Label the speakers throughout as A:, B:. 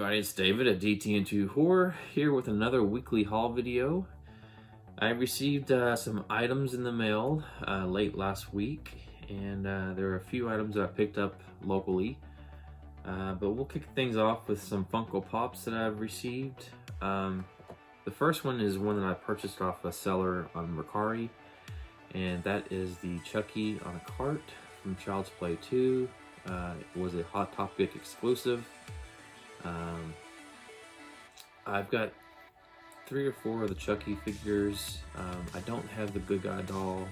A: everybody, it's David at DT&2 Horror here with another weekly haul video. I received some items in the mail late last week, and there are a few items that I picked up locally. But we'll kick things off with some Funko Pops that I've received. The first one is one that I purchased off a seller on Mercari, and that is the Chucky on a cart from Child's Play 2. It was a Hot Topic exclusive. I've got 3 or 4 of the Chucky figures. I don't have the Good Guy doll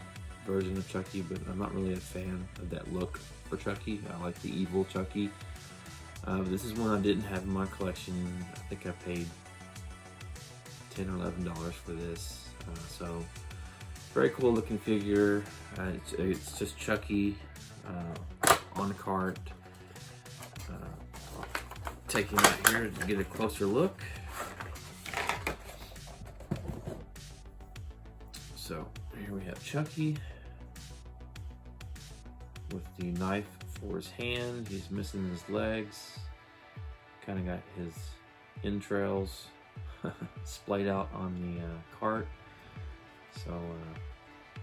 A: version of Chucky, but I'm not really a fan of that look for Chucky. I like the evil Chucky. This is one I didn't have in my collection. I think I paid $10 or $11 for this. So very cool looking figure. It's just Chucky on a cart. Take him out here to get a closer look. So here we have Chucky with the knife for his hand. He's missing his legs. Kind of got his entrails splayed out on the cart. So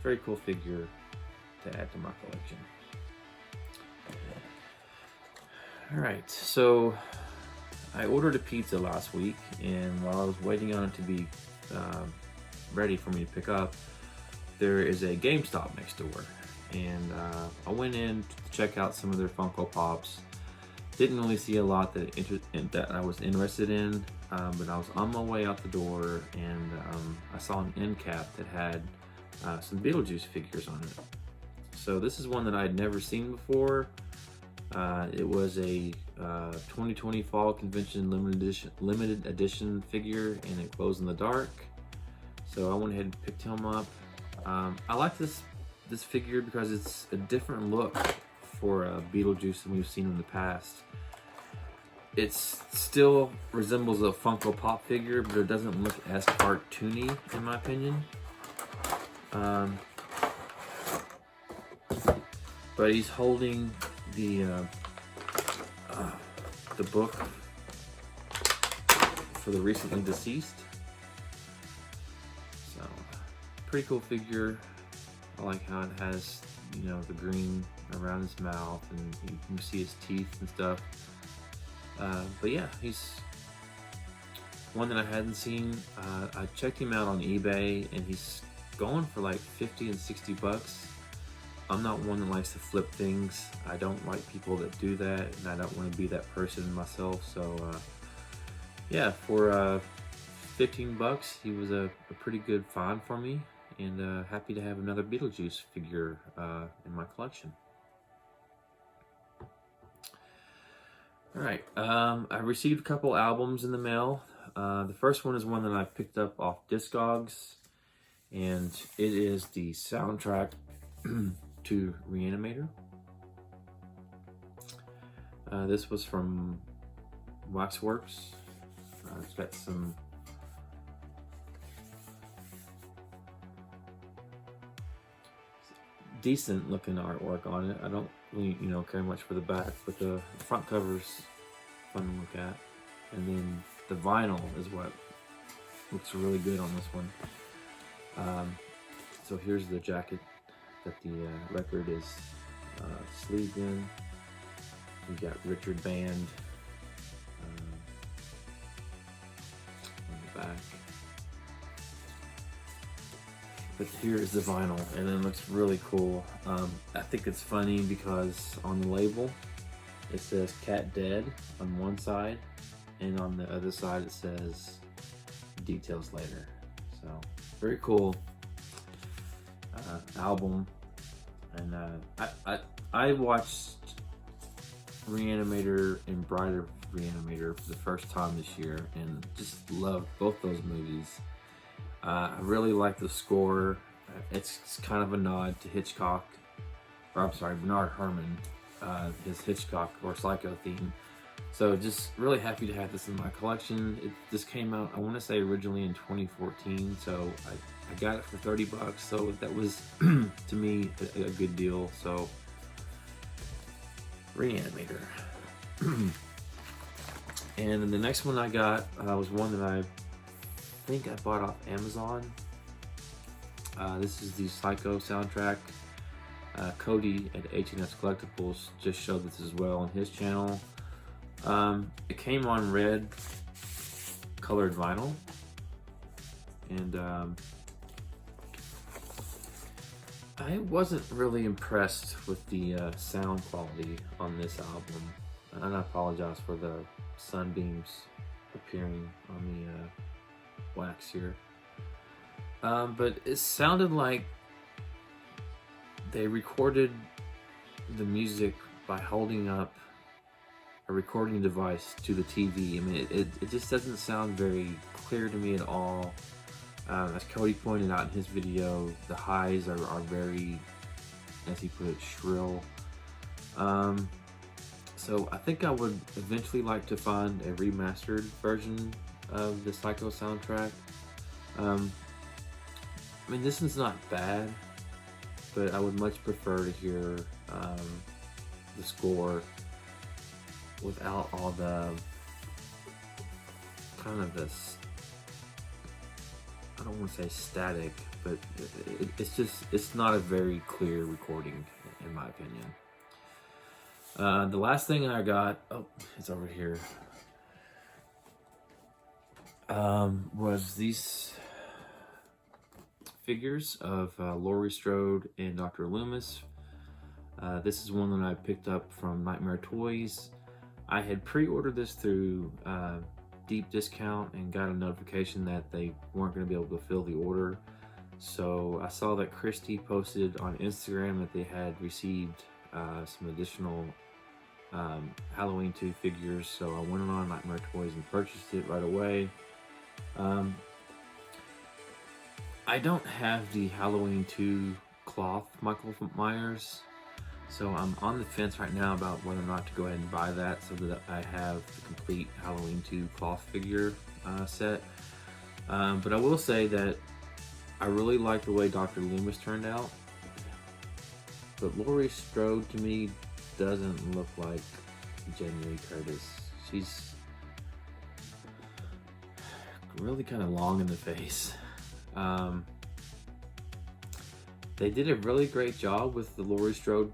A: very cool figure to add to my collection. Alright, so I ordered a pizza last week, and while I was waiting on it to be ready for me to pick up, there is a GameStop next door, and I went in to check out some of their Funko Pops. Didn't really see a lot that I was interested in, but I was on my way out the door, and I saw an end cap that had some Beetlejuice figures on it. So this is one that I had never seen before. It was a 2020 Fall Convention limited edition figure, and it glows in the dark. So I went ahead and picked him up. I like this figure because it's a different look for Beetlejuice than we've seen in the past. It still resembles a Funko Pop figure, but it doesn't look as cartoony, in my opinion. But he's holding the book for the recently deceased. So pretty cool figure. I like how it has, you know, the green around his mouth, and you can see his teeth and stuff. But yeah, he's one that I hadn't seen. I checked him out on eBay, and he's going for like 50 and 60 bucks. I'm not one that likes to flip things. I don't like people that do that, and I don't want to be that person myself. So yeah, for 15 bucks, he was a pretty good find for me, and happy to have another Beetlejuice figure in my collection. Alright, I received a couple albums in the mail. The first one is one that I picked up off Discogs, and it is the soundtrack to Reanimator. This was from Waxworks. It's got some decent looking artwork on it. I don't really, care much for the back, but the front cover's fun to look at. And then the vinyl is what looks really good on this one. So here's the jacket that the record is sleeved in. We got Richard Band on the back. But here is the vinyl, and it looks really cool. I think it's funny because on the label it says "Cat Dead" on one side, and on the other side it says "Details Later." So very cool album. And I watched Reanimator and Bride of Reanimator for the first time this year, and just loved both those movies. I really like the score. It's kind of a nod to Hitchcock, or I'm sorry, Bernard Herrmann, his Hitchcock or Psycho theme. So just really happy to have this in my collection. This came out, I want to say, originally in 2014, so I got it for 30 bucks, so that was, to me, a good deal. So, Reanimator. And then the next one I got was one that I think I bought off Amazon. This is the Psycho soundtrack. Cody at H&S Collectibles just showed this as well on his channel. It came on red colored vinyl, and I wasn't really impressed with the sound quality on this album, and I apologize for the sunbeams appearing on the wax here. But it sounded like they recorded the music by holding up a recording device to the TV. I mean, it just doesn't sound very clear to me at all. As Cody pointed out in his video, the highs are very, as he put it, shrill. So I think I would eventually like to find a remastered version of the Psycho soundtrack. I mean, this one's not bad, but I would much prefer to hear the score without all the kind of this, I don't want to say static, but it's not a very clear recording in my opinion. The last thing I got, oh, it's over here, was these figures of Laurie Strode and Dr. Loomis. This is one that I picked up from Nightmare Toys. I had pre-ordered this through deep discount and got a notification that they weren't going to be able to fill the order. So I saw that Christy posted on Instagram that they had received some additional Halloween 2 figures. So I went on Nightmare Toys and purchased it right away. I don't have the Halloween 2 cloth Michael Myers, so I'm on the fence right now about whether or not to go ahead and buy that so that I have the complete Halloween 2 cloth figure set. But I will say that I really like the way Dr. Loomis turned out, but Laurie Strode to me doesn't look like Jamie Lee Curtis. She's really kind of long in the face. They did a really great job with the Laurie Strode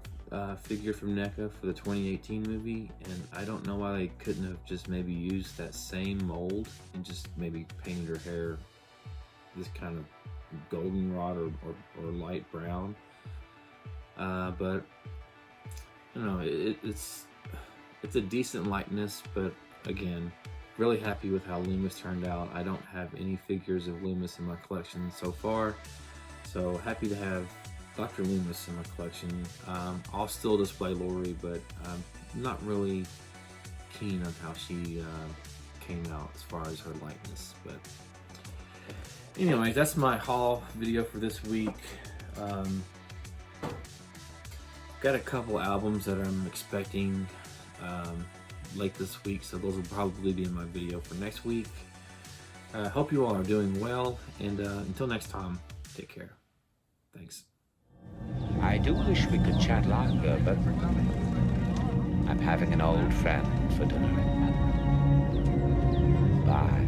A: figure from NECA for the 2018 movie, and I don't know why they couldn't have just maybe used that same mold and just maybe painted her hair this kind of goldenrod or light brown. But you know, it's a decent likeness, but again, really happy with how Loomis turned out. I don't have any figures of Loomis in my collection so far, so happy to have Dr. Loomis in my collection. I'll still display Laurie, but I'm not really keen on how she came out as far as her likeness. But anyway, that's my haul video for this week. Got a couple albums that I'm expecting late this week, so those will probably be in my video for next week. Hope you all are doing well, and until next time, take care. Thanks.
B: I do wish we could chat longer, but I'm having an old friend for dinner. Bye.